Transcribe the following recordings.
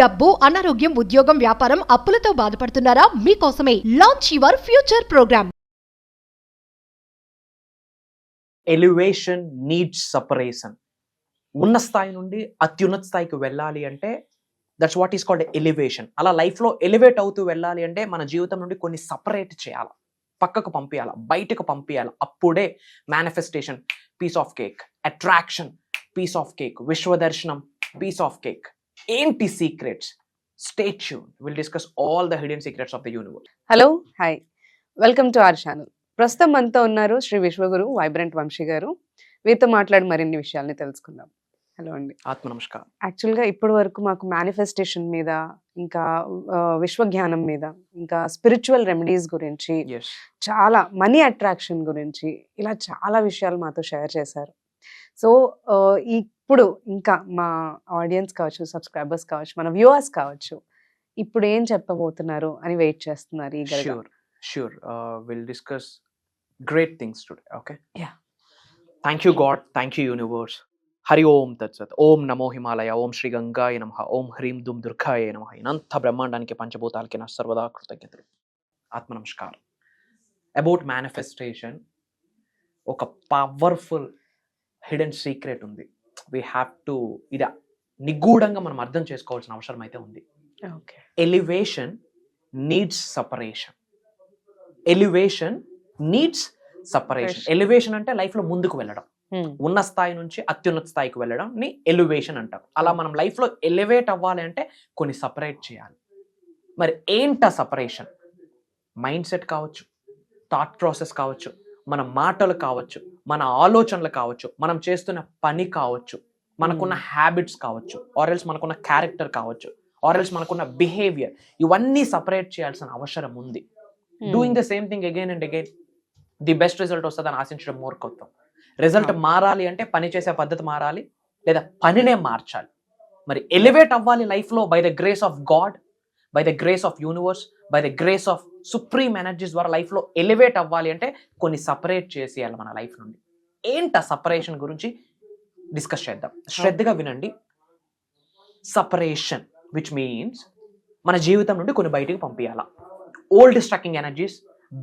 డబ్బు, అనారోగ్యం, ఉద్యోగం, వ్యాపారం, అప్పులతో బాధపడుతున్నారా? మీకోసమే launch your future program. Elevation needs separation. ఉన్న స్థాయి నుండి అత్యున్నత స్థాయికి వెళ్ళాలి అంటే that's what is called elevation. అలా లైఫ్లో ఎలివేట్ అవుతూ వెళ్ళాలి అంటే మన జీవితం నుండి కొన్ని సపరేట్ చేయాలి, పక్కకు పంపించాలి, బయటకు పంపించాలి. అప్పుడే manifestation piece of cake, attraction piece of cake, విశ్వదర్శనం పీస్ ఆఫ్ కేక్. ఏంటి secrets? Stay tuned. Will discuss all the hidden secrets of the universe. Hello, hi, welcome to our channel. ప్రస్తుతం మనతో ఉన్నారు శ్రీ విశ్వగురు వైబ్రెంట్ వంశీ గారు. వీరితో మాట్లాడి మరిన్ని విషయాల్ని తెలుసుకుందాం. హలో అండి. ఆత్మ నమస్కారం. యాక్చువల్గా ఇప్పటి వరకు మాకు మేనిఫెస్టేషన్ మీద, ఇంకా విశ్వజ్ఞానం మీద, ఇంకా స్పిరిచువల్ రెమెడీస్ గురించి, చాలా మనీ అట్రాక్షన్ గురించి, ఇలా చాలా విషయాలు మాతో షేర్ చేశారు. సో ఇప్పుడు ఇంకా మా ఆడియన్స్ కావచ్చు, సబ్స్క్రైబర్స్ కావచ్చు, మన వ్యూవర్స్ కావచ్చు, ఇప్పుడు ఏం చెప్పబోతున్నారు అని వెయిట్ చేస్తున్నారు. Sure. We'll discuss great things today. Okay. Yeah. Thank you God. Thank you universe. Hari Om Tat Sat. Om Namo Himalaya. Om Shri Gangaya Namaha. Om Hrim Dum Durgaya Namaha. Inanta Brahmandaniki Panchabhutaliki na sarvada kృతజ్ఞతలు. ఆత్మ నమస్కారం. About manifestation, ఒక powerful hidden secret ఉంది. We have to, ఇది నిగూఢంగా మనం అర్థం చేసుకోవాల్సిన అవసరం అయితే ఉంది. Elevation needs separation. Elevation needs separation. Elevation అంటే లైఫ్ లో ముందుకు వెళ్ళడం, ఉన్న స్థాయి నుంచి అత్యున్నత స్థాయికి వెళ్ళడం ని ఎలివేషన్ అంటారు. అలా మనం లైఫ్ లో ఎలివేట్ అవ్వాలి అంటే కొన్ని సపరేట్ చేయాలి. మరి ఏంటా సపరేషన్? మైండ్ సెట్ కావచ్చు, థాట్ ప్రాసెస్ కావచ్చు, మన మాటలు కావచ్చు, మన ఆలోచనలు కావచ్చు, మనం చేస్తున్న పని కావచ్చు, మనకున్న హ్యాబిట్స్ కావచ్చు, ఆర్ఎల్స్ మనకున్న క్యారెక్టర్ కావచ్చు, ఆర్ఎల్స్ మనకున్న బిహేవియర్, ఇవన్నీ సపరేట్ చేయాల్సిన అవసరం ఉంది. Doing the same thing again and again the best result వస్తుందని ఆశించడం మూర్ఖత్వం. రిజల్ట్ మారాలి అంటే పని చేసే పద్ధతి మారాలి, లేదా పనినే మార్చాలి. మరి ఎలివేట్ అవ్వాలి లైఫ్లో by the grace of God, by the grace of universe, by the grace of supreme energies ద్వారా లైఫ్లో ఎలివేట్ అవ్వాలి అంటే కొన్ని సపరేట్ చేసేయాలి మన లైఫ్ నుండి. ఏంట సపరేషన్ గురించి డిస్కస్ చేద్దాం. శ్రద్ధగా వినండి. సపరేషన్ విచ్ మీన్స్ మన జీవితం నుండి కొన్ని బయటికి పంపించాలా. Old striking energies,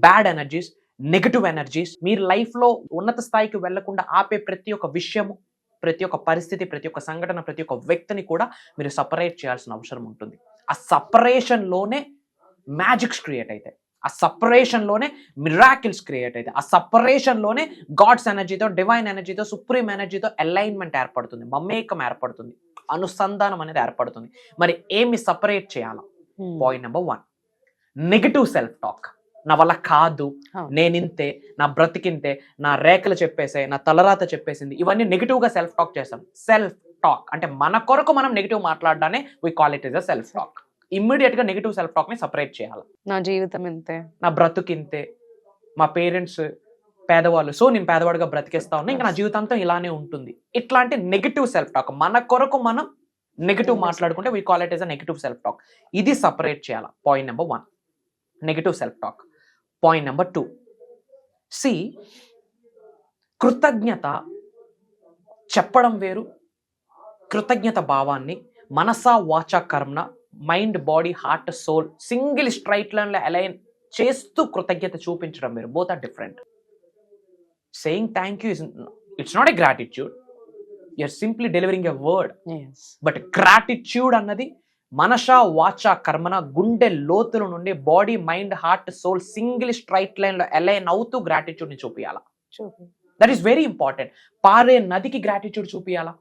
bad energies, negative energies, మీరు లైఫ్లో ఉన్నత స్థాయికి వెళ్లకుండా ఆపే ప్రతి ఒక్క విషయము, ప్రతి ఒక్క పరిస్థితి, ప్రతి ఒక్క సంఘటన, ప్రతి ఒక్క వ్యక్తిని కూడా మీరు సపరేట్ చేయాల్సిన అవసరం ఉంటుంది. ఆ సపరేషన్లోనే మ్యాజిక్స్ క్రియేట్ అవుతాయి, ఆ సపరేషన్లోనే మిరాకిల్స్ క్రియేట్ అవుతాయి, ఆ సపరేషన్లోనే గాడ్స్ ఎనర్జీతో, డివైన్ ఎనర్జీతో, సుప్రీం ఎనర్జీతో అలైన్మెంట్ ఏర్పడుతుంది, మమేకం ఏర్పడుతుంది, అనుసంధానం అనేది ఏర్పడుతుంది. మరి ఏమి సపరేట్ చేయాలా? Point number 1, negative self talk. నా వల్ల కాదు, నేనింతే, నా బ్రతికింతే, నా రేఖలు చెప్పేసే, నా తలరాత చెప్పేసింది, ఇవన్నీ నెగిటివ్గా సెల్ఫ్ టాక్ చేస్తాం. సెల్ఫ్ టాక్ అంటే మన కొరకు మనం నెగిటివ్ మాట్లాడడానే we call it is a self talk. Immediate గా నెగిటివ్ సెల్ఫ్ టాక్ ని సపరేట్ చేయాలి. నా జీవితం ఇంతే, నా బ్రతుకింతే, మా పేరెంట్స్ పేదవాళ్ళు, సో నేను పేదవాడిగా బ్రతికేస్తా ఉన్నా, ఇంకా నా జీవితాంతం ఇలానే ఉంటుంది. ఇట్లాంటి నెగిటివ్ సెల్ఫ్ టాక్, మన కొరకు మనం నెగిటివ్ మాట్లాడుకుంటే we call it is a negative self talk. ఇది సపరేట్ చేయాలి. Point number 1, negative self talk. Point number 2, కృతజ్ఞత చెప్పడం వేరు, కృతజ్ఞత భావాన్ని మనసా వాచా కర్మణ, mind, body, heart, soul single straight line లో అలైన్ చేస్తూ కృతజ్ఞత చూపించడం వేరు. Both are different. Saying thank you it's not a gratitude, you're simply delivering a word. But gratitude అన్నది మనసా వాచా కర్మన, గుండె లోతుల నుండి body, mind, heart, soul single straight line లో అలైన్ అవుతూ గ్రాటిట్యూడ్ ని చూపియాలా. That is very important. పారే నదికి గ్రాటిట్యూడ్ చూపియాలా.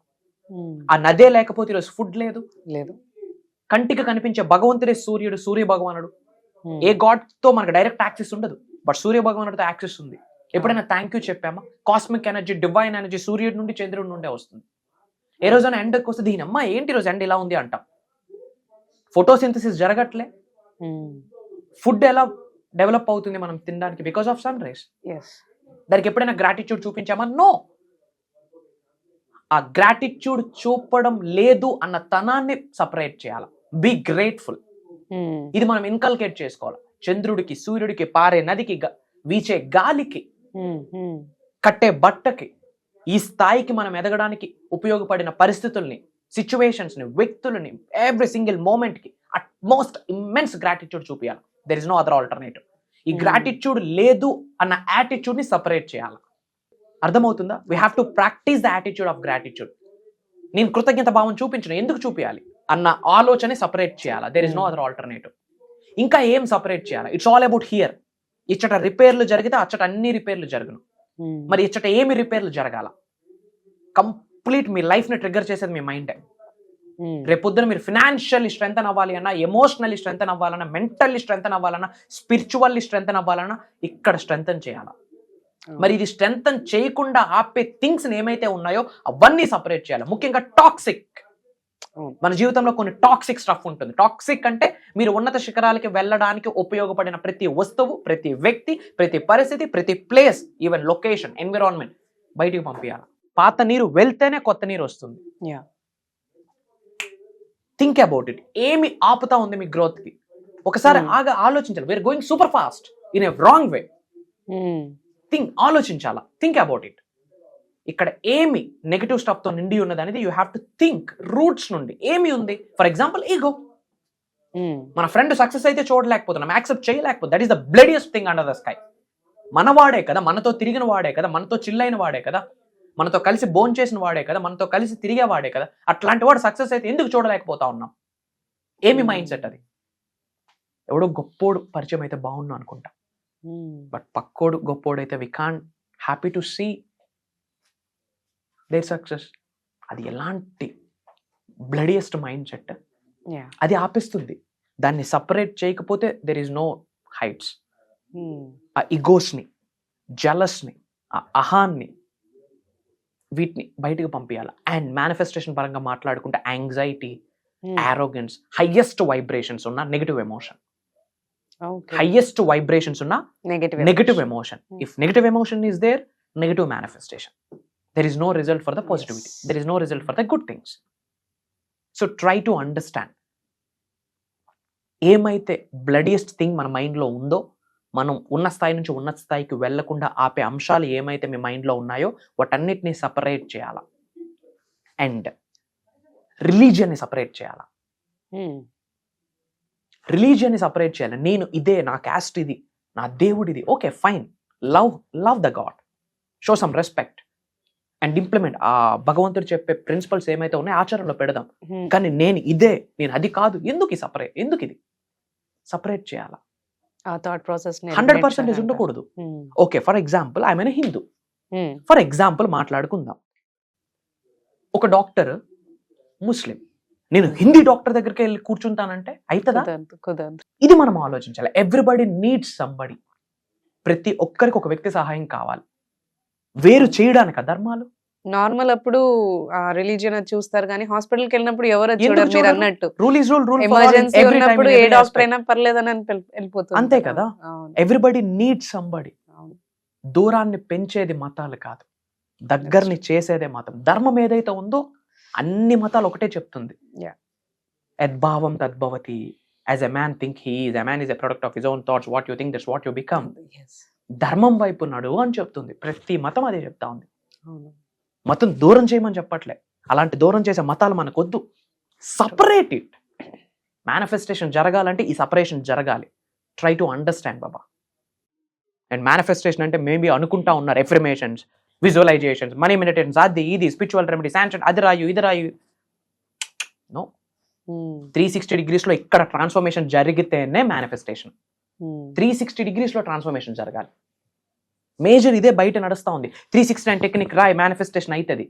ఆ నదే లేకపోతే ఈరోజు ఫుడ్ లేదు. కంటికి కనిపించే భగవంతుడే సూర్యుడు, సూర్య భగవానుడు. ఏ గాడ్ తో మనకు డైరెక్ట్ యాక్సెస్ ఉండదు, బట్ సూర్య భగవానుడితో యాక్సెస్ ఉంది. ఎప్పుడైనా థ్యాంక్ యూ చెప్పామా? కాస్మిక్ ఎనర్జీ, డివైన్ ఎనర్జీ సూర్యుడి నుండి, చంద్రుడి నుండే వస్తుంది. ఏ రోజైనా ఎండకి వస్తే దీనమ్మా ఏంటి రోజు ఎండ ఇలా ఉంది అంటాం. ఫోటోసింథసిస్ జరగట్లే, ఫుడ్ ఎలా డెవలప్ అవుతుంది మనం తినడానికి? Because of sun rays. దానికి ఎప్పుడైనా గ్రాటిట్యూడ్ చూపించామా? నో. ఆ గ్రాటిట్యూడ్ చూపడం లేదు అన్న తనాన్ని సపరేట్ చేయాలి. Be grateful. ఇది మనం ఇన్కల్కేట్ చేసుకోవాలి. చంద్రుడికి, సూర్యుడికి, పారే నదికి, వీచే గాలికి, కట్టే బట్టకి, ఈ స్థాయికి మనం ఎదగడానికి ఉపయోగపడిన పరిస్థితుల్ని సిచ్యువేషన్స్ని, వ్యక్తులని, ఎవ్రీ సింగిల్ మూమెంట్కి అట్మోస్ట్ ఇమ్మెన్స్ గ్రాటిట్యూడ్ చూపించాలి. There is no other alternative. ఈ గ్రాటిట్యూడ్ లేదు అన్న యాటిట్యూడ్ని సపరేట్ చేయాలి. అర్థమవుతుందా? We have to practise the attitude of gratitude. నేను కృతజ్ఞత భావం చూపించను, ఎందుకు చూపించాలి అన్న ఆలోచన సపరేట్ చేయాలి. There is no other alternative. ఇంకా ఏం సపరేట్ చేయాలి? It's all about here. ఇచ్చట రిపేర్లు జరిగితే అచ్చట అన్ని రిపేర్లు జరుగును. మరి ఇచ్చట ఏమి రిపేర్లు జరగాల? కంప్లీట్ మీ లైఫ్ని ట్రిగ్గర్ చేసేది మీ మైండే. రేపొద్దున మీరు ఫినాన్షియల్లీ స్ట్రెంగ్తన్ అవ్వాలి అన్నా, ఎమోషనల్లీ స్ట్రెంగ్తన్ అవ్వాలన్నా, మెంటల్లీ స్ట్రెంగ్తన్ అవ్వాలన్నా, స్పిరిచువల్లీ స్ట్రెంగ్తన్ అవ్వాలన్నా ఇక్కడ స్ట్రెంగ్తన్ చేయాలా. మరి ఇది స్ట్రెంగ్తన్ చేయకుండా ఆపే థింగ్స్ ఏమైతే ఉన్నాయో అవన్నీ సపరేట్ చేయాలి. ముఖ్యంగా టాక్సిక్. మన జీవితంలో కొన్ని టాక్సిక్ స్టఫ్ ఉంటుంది. టాక్సిక్ అంటే మీరు ఉన్నత శిఖరాలకి వెళ్ళడానికి ఉపయోగపడిన ప్రతి వస్తువు, ప్రతి వ్యక్తి, ప్రతి పరిస్థితి, ప్రతి ప్లేస్, ఈవెన్ లొకేషన్, ఎన్విరాన్మెంట్ బయటికి పంపించాలి. పాత నీరు వెళ్తేనే కొత్త నీరు వస్తుంది. Think about it. ఏమి ఆపుతా ఉంది మీ గ్రోత్కి? ఒకసారి ఆలోచించాలి. We are going super fast in a wrong way. ఆలోచించాలా. Think about it. ఇక్కడ ఏమి నెగటివ్ స్టఫ్ తో నిండి ఉన్నది అనేది you have to think. Roots నుండి ఏమి ఉంది? For example ego. మన ఫ్రెండ్ సక్సెస్ అయితే చూడలేకపోతున్నాం, యాక్సెప్ట్ చేయలేకపోతే. That is the bloodiest thing under the sky. మనవాడే కదా, మనతో తిరిగిన వాడే కదా, మనతో చిల్లైన వాడే కదా, మనతో కలిసి భోంచేసిన చేసిన వాడే కదా, మనతో కలిసి తిరిగే వాడే కదా. అట్లాంటి వాడు సక్సెస్ అయితే ఎందుకు చూడలేకపోతా ఉన్నాం? ఏమి మైండ్ సెట్ అది? ఎవడో గొప్పోడు పరిచయం అయితే బాగున్నా అనుకుంటా, బట్ పక్కోడు గొప్పోడు అయితే we can't happy to see their success. అది ఎలాంటి బ్లడియస్ట్ మైండ్ సెట్. అది ఆపిస్తుంది. దాన్ని సపరేట్ చేయకపోతే దెర్ ఈస్ నో హైట్స్. ఆ ఇగోస్ని, జలస్ని, ఆ అహాన్ని, వీటిని బయటకు పంపించాలి. అండ్ మేనిఫెస్టేషన్ పరంగా మాట్లాడుకుంటే యాంగ్జైటీ, ఆరోగెన్స్, హైయెస్ట్ వైబ్రేషన్స్ ఉన్న నెగటివ్ ఎమోషన్. హైయెస్ట్ వైబ్రేషన్స్ ఉన్న negative emotion. If negative emotion is there, negative manifestation. There is no result for the positivity. Yes. There is no result for the good things. So try to understand. ఏమైతే బ్లడియస్ట్ thing మన మైండ్లో ఉందో, మనం ఉన్న స్థాయి నుంచి ఉన్నత స్థాయికి వెళ్లకుండా ఆపే అంశాలు ఏమైతే మీ మైండ్లో ఉన్నాయో వాటన్నిటిని సపరేట్ చేయాలా. అండ్ రిలీజియన్ని సపరేట్ చేయాలా. రిలీజియన్ని సపరేట్ చేయాలి. నేను ఇదే, నా క్యాస్ట్ ఇది, నా దేవుడిది. Okay fine, love the God, show some respect and implement. ఆ భగవంతుడు చెప్పే ప్రిన్సిపల్స్ ఏమైతే ఉన్నాయో ఆచరణలో పెడదాం. కానీ నేను ఇదే, నేను అది కాదు. ఎందుకు ఇది సపరేట్ చేయాలా. 100% ఉండకూడదు. Okay, for example I mean Hindu. For example మాట్లాడుకుందాం. ఒక డాక్టర్ ముస్లిం, నేను హిందీ డాక్టర్ దగ్గరికి వెళ్ళి కూర్చుంటానంటే అవుతుందా? ఇది మనం ఆలోచించాలి. Everybody needs somebody. ప్రతి ఒక్కరికి ఒక వ్యక్తి సహాయం కావాలి. వేరు చేయడానికి ధర్మాలు నార్మల్ అప్పుడు రిలీజియన్ చూస్తారు, కానీ హాస్పిటల్కి వెళ్ళినప్పుడు ఎవరు చూడరు. మీరు అన్నట్టు ఎమర్జెన్సీ ఉన్నప్పుడు ఏ డాక్టర్ అయినా పర్లేదని వెళ్ళిపోతుంది. అంతే కదా. Everybody needs somebody. దూరాన్ని పెంచేది మతాలు కాదు, దగ్గరని చేసేదే మతం. ధర్మం ఏదైతే ఉందో అన్ని మతాలు ఒకటే చెప్తుంది. యద్భావం తద్భవతి. As a man think he is, a man is a product of his own thoughts. What you think, that's what you become. ధర్మం వైపు నడు అని చెప్తుంది. ప్రతి మతం అదే చెప్తా ఉంది. మతం దూరం చేయమని చెప్పట్లే. అలాంటి దూరం చేసే మతాలు మనకొద్దు. Separate it. మేనిఫెస్టేషన్ జరగాలంటే ఈ సపరేషన్ జరగాలి. Try to understand Baba. And manifestation అంటే మేబీ అనుకుంటా ఉన్నారు ఎఫర్మేషన్స్, విజువలైజేషన్స్, మనీ మెడిటేషన్స్, అది ఇది స్పిరిచువల్ రెమెడీస్, అది రాయు ఇది రాయు. నో. 360 degreesలో ఇక్కడ ట్రాన్స్ఫర్మేషన్ జరిగితేనే మేనిఫెస్టేషన్. 360 degreesలో ట్రాన్స్ఫర్మేషన్ జరగాలి. మేజర్ ఇదే బయట నడుస్తూ ఉంది. 369 టెక్నిక్ రాయ్, మేనిఫెస్టేషన్ అవుతుంది.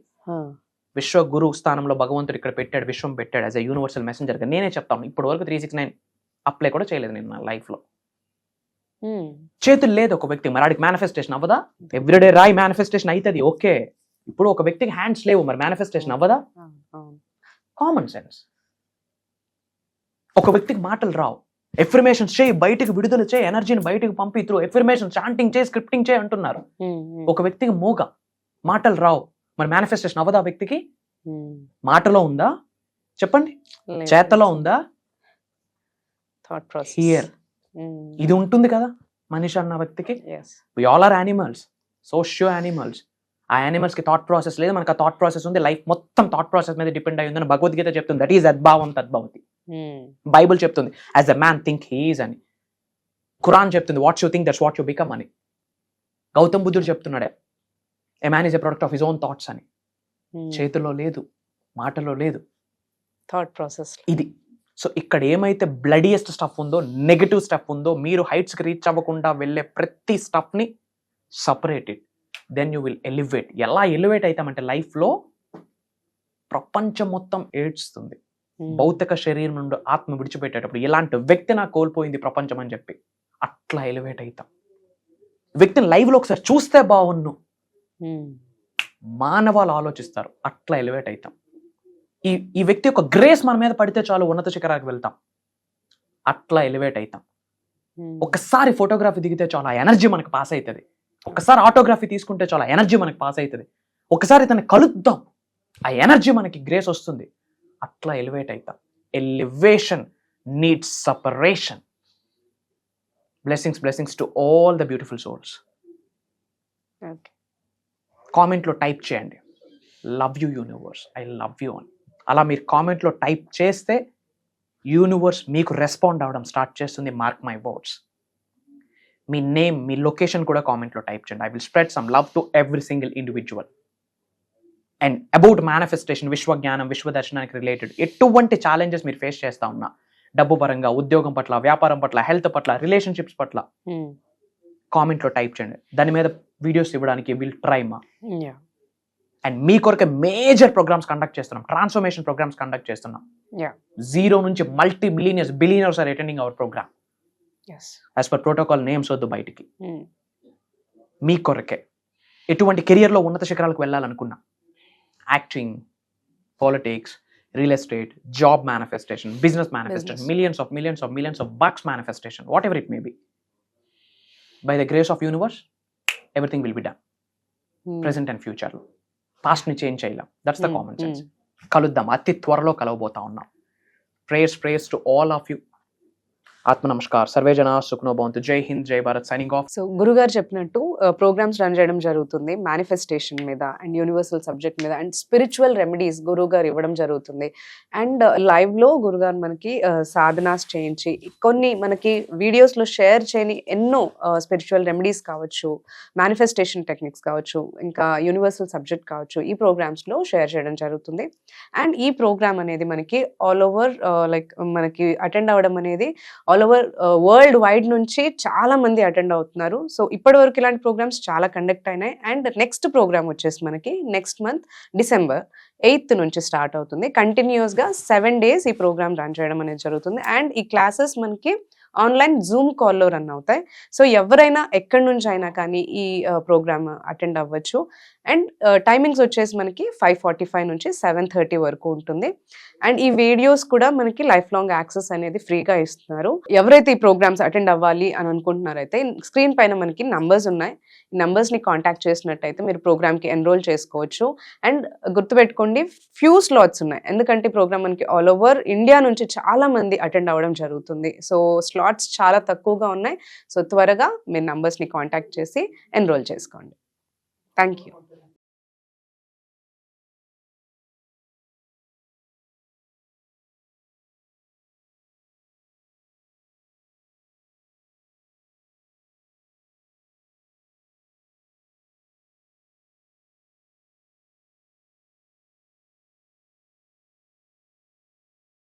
విశ్వ గురు స్థానంలో భగవంతుడు ఇక్కడ పెట్టాడు, విశ్వం పెట్టాడు యాజ్ ఎ యూనివర్సల్ మెసెంజర్. నేనే చెప్తాను, ఇప్పటి వరకు 369 అప్లై కూడా చేయలేదు నేను నా లైఫ్లో. చేతులు లేదు ఒక వ్యక్తి, మరి ఆడికి మేనిఫెస్టేషన్ అవ్వదా? ఎవ్రీడే రాయ్, మేనిఫెస్టేషన్ అవుతుంది. ఓకే, ఇప్పుడు ఒక వ్యక్తికి హ్యాండ్స్ లేవు, మరి మేనిఫెస్టేషన్ అవ్వదా? Common sense. ఒక వ్యక్తికి మాటలు రావు, ఎఫర్మేషన్స్ చేయి, బయటకు విడుదల చేయి, ఎనర్జీని బయటకు పంపి, త్రూ ఎఫర్మేషన్ చాంటింగ్ చేయి, స్క్రిప్టింగ్ చేయి అంటున్నారు. ఒక వ్యక్తికి మూగ, మాటలు రావు, మరి మేనిఫెస్టేషన్ అవ్వదా? వ్యక్తికి మాటలో ఉందా చెప్పండి, చేతలో ఉందా? హియర్ ఇది ఉంటుంది కదా మనిషి అన్న వ్యక్తికి. We all are animals, socio animals. ఆ యానిమల్స్కి థాట్ ప్రాసెస్ లేదు, మనకు ఆ థాట్ ప్రాసెస్ ఉంది, లైఫ్ మొత్తం థాట్ ప్రాసెస్ మీద డిపెండ్ అయ్యి ఉందని భగవద్గీత చెప్తుంది. దట్ ఈస్ అద్భావం తద్భవతి. బైబుల్ చెప్తుంది as a man think he is అని. ఖురాన్ చెప్తుంది what you think that's what you become అని. గౌతమ్ బుద్ధుడు చెప్తున్నాడే a man is a product of his own thoughts అని. చేతుల్లో లేదు, మాటలో లేదు, థాట్ ప్రాసెస్ ఇది. సో ఇక్కడ ఏమైతే బ్లడీయెస్ట్ స్టఫ్ ఉందో, నెగటివ్ స్టఫ్ ఉందో, మీరు హైట్స్కి రీచ్ అవ్వకుండా వెళ్ళే ప్రతి స్టఫ్ని separated, then you will elevate. ఎలా ఎలివేట్ అవుతామంటే లైఫ్లో ప్రపంచం మొత్తం ఏడ్చుతుంది. భౌతిక శరీరం నుండి ఆత్మ విడిచిపెట్టేటప్పుడు ఇలాంటి వ్యక్తి నాకు కోల్పోయింది ప్రపంచం అని చెప్పి అట్లా ఎలివేట్ అవుతాం. వ్యక్తిని లైవ్లో ఒకసారి చూస్తే బాగున్ను మానవాళ్ళు ఆలోచిస్తారు, అట్లా ఎలివేట్ అవుతాం. ఈ వ్యక్తి యొక్క గ్రేస్ మన మీద పడితే చాలు ఉన్నత శిఖరానికి వెళ్తాం, అట్లా ఎలివేట్ అవుతాం. ఒకసారి ఫోటోగ్రఫీ దిగితే చాలు ఆ ఎనర్జీ మనకు పాస్ అవుతుంది. ఒకసారి ఆటోగ్రఫీ తీసుకుంటే చాలు ఆ ఎనర్జీ మనకు పాస్ అవుతుంది. ఒకసారి తనని కలుద్దాం, ఆ ఎనర్జీ మనకి గ్రేస్ వస్తుంది, అట్లా ఎలివేట్ అవుతాం. Elevation needs separation. Blessings to all the beautiful souls. కామెంట్లో టైప్ చేయండి love you universe, I love you అని. అలా మీరు కామెంట్లో టైప్ చేస్తే యూనివర్స్ మీకు రెస్పాండ్ అవ్వడం స్టార్ట్ చేస్తుంది. Mark my words. మీ నేమ్, మీ లొకేషన్ కూడా కామెంట్లో టైప్ చేయండి. I will spread some love to every single individual. And about manifestation, విశ్వజ్ఞానం, విశ్వదర్శనానికి రిలేటెడ్ ఎటువంటి ఛాలెంజెస్ మీరు ఫేస్ చేస్తా ఉన్నా, డబ్బు పరంగా, ఉద్యోగం పట్ల, వ్యాపారం పట్ల, హెల్త్ పట్ల, రిలేషన్షిప్స్ పట్ల కామెంట్లో టైప్ చేయండి. దాని మీద వీడియోస్ ఇవ్వడానికి విల్ ట్రై మా. అండ్ మీ కొరకే మేజర్ ప్రోగ్రామ్స్ కండక్ట్ చేస్తున్నాం, ట్రాన్స్ఫర్మేషన్ ప్రోగ్రామ్స్ కండక్ట్ చేస్తున్నాం. 0 నుంచి multi billionaires are attending our programme. As per protocol names వద్దు బయటికి. మీ కొరకే ఎటువంటి కెరియర్లో ఉన్నత శిఖరాలకు వెళ్ళాలనుకున్నా, acting, politics, real estate, job manifestation, business manifestation, millions of bucks manifestation, whatever it may be, by the grace of universe everything will be done. Present and future లో పాస్ట్ ని చేంజ్ చేయలేం. That's the common sense. కలుద్దాం, అతి త్వరలో కలవబోతా ఉన్నాం. Prayers to all of you. ఆత్మ namaskar. Survey జనా సుఖనో భవంతు. జై హింద్, జై భారత్. Signing off. సో గురుగారు చెప్పినట్టు ప్రోగ్రామ్స్ రన్ చేయడం జరుగుతుంది మేనిఫెస్టేషన్ మీద అండ్ యూనివర్సల్ సబ్జెక్ట్ మీద అండ్ స్పిరిచువల్ రెమెడీస్ గురుగారు ఇవ్వడం జరుగుతుంది. అండ్ లైవ్ లో గురుగారు మనకి సాధనాస్ చేయించి కొన్ని మనకి వీడియోస్ లో షేర్ చేయని ఎన్నో స్పిరిచువల్ రెమెడీస్ కావచ్చు, మేనిఫెస్టేషన్ టెక్నిక్స్ కావచ్చు, ఇంకా యూనివర్సల్ సబ్జెక్ట్ కావచ్చు, ఈ ప్రోగ్రామ్స్ లో షేర్ చేయడం జరుగుతుంది. అండ్ ఈ ప్రోగ్రామ్ అనేది మనకి ఆల్ ఓవర్ లైక్ మనకి అటెండ్ అవ్వడం అనేది ఆల్ ఓవర్ వరల్డ్ వైడ్ నుంచి చాలా మంది అటెండ్ అవుతున్నారు. సో ఇప్పటి వరకు ఇలాంటి ప్రోగ్రామ్స్ చాలా కండక్ట్ అయినాయి. అండ్ నెక్స్ట్ ప్రోగ్రామ్ వచ్చేసి మనకి నెక్స్ట్ మంత్ December 8th నుంచి స్టార్ట్ అవుతుంది. కంటిన్యూస్ గా 7 days ఈ ప్రోగ్రామ్ రన్ చేయడం అనేది జరుగుతుంది. అండ్ ఈ క్లాసెస్ మనకి ఆన్లైన్ జూమ్ కాల్లో రన్ అవుతాయి. సో ఎవరైనా ఎక్కడి నుంచి అయినా కానీ ఈ ప్రోగ్రామ్ అటెండ్ అవ్వచ్చు. అండ్ టైమింగ్స్ వచ్చేసి మనకి 5:45 నుంచి 7:30 వరకు ఉంటుంది. అండ్ ఈ వీడియోస్ కూడా మనకి లైఫ్ లాంగ్ యాక్సెస్ అనేది ఫ్రీగా ఇస్తున్నారు. ఎవరైతే ఈ ప్రోగ్రామ్స్ అటెండ్ అవ్వాలి అని అనుకుంటున్నారైతే స్క్రీన్ పైన మనకి నంబర్స్ ఉన్నాయి. ఈ నంబర్స్ని కాంటాక్ట్ చేసినట్టయితే మీరు ప్రోగ్రామ్కి ఎన్రోల్ చేసుకోవచ్చు. అండ్ గుర్తుపెట్టుకోండి, ఫ్యూ స్లాట్స్ ఉన్నాయి. ఎందుకంటే ఈ ప్రోగ్రామ్ మనకి ఆల్ ఓవర్ ఇండియా నుంచి చాలా మంది అటెండ్ అవ్వడం జరుగుతుంది. సో స్లాట్స్ చాలా తక్కువగా ఉన్నాయి. సో త్వరగా మీరు నంబర్స్ని కాంటాక్ట్ చేసి ఎన్రోల్ చేసుకోండి. Thank you.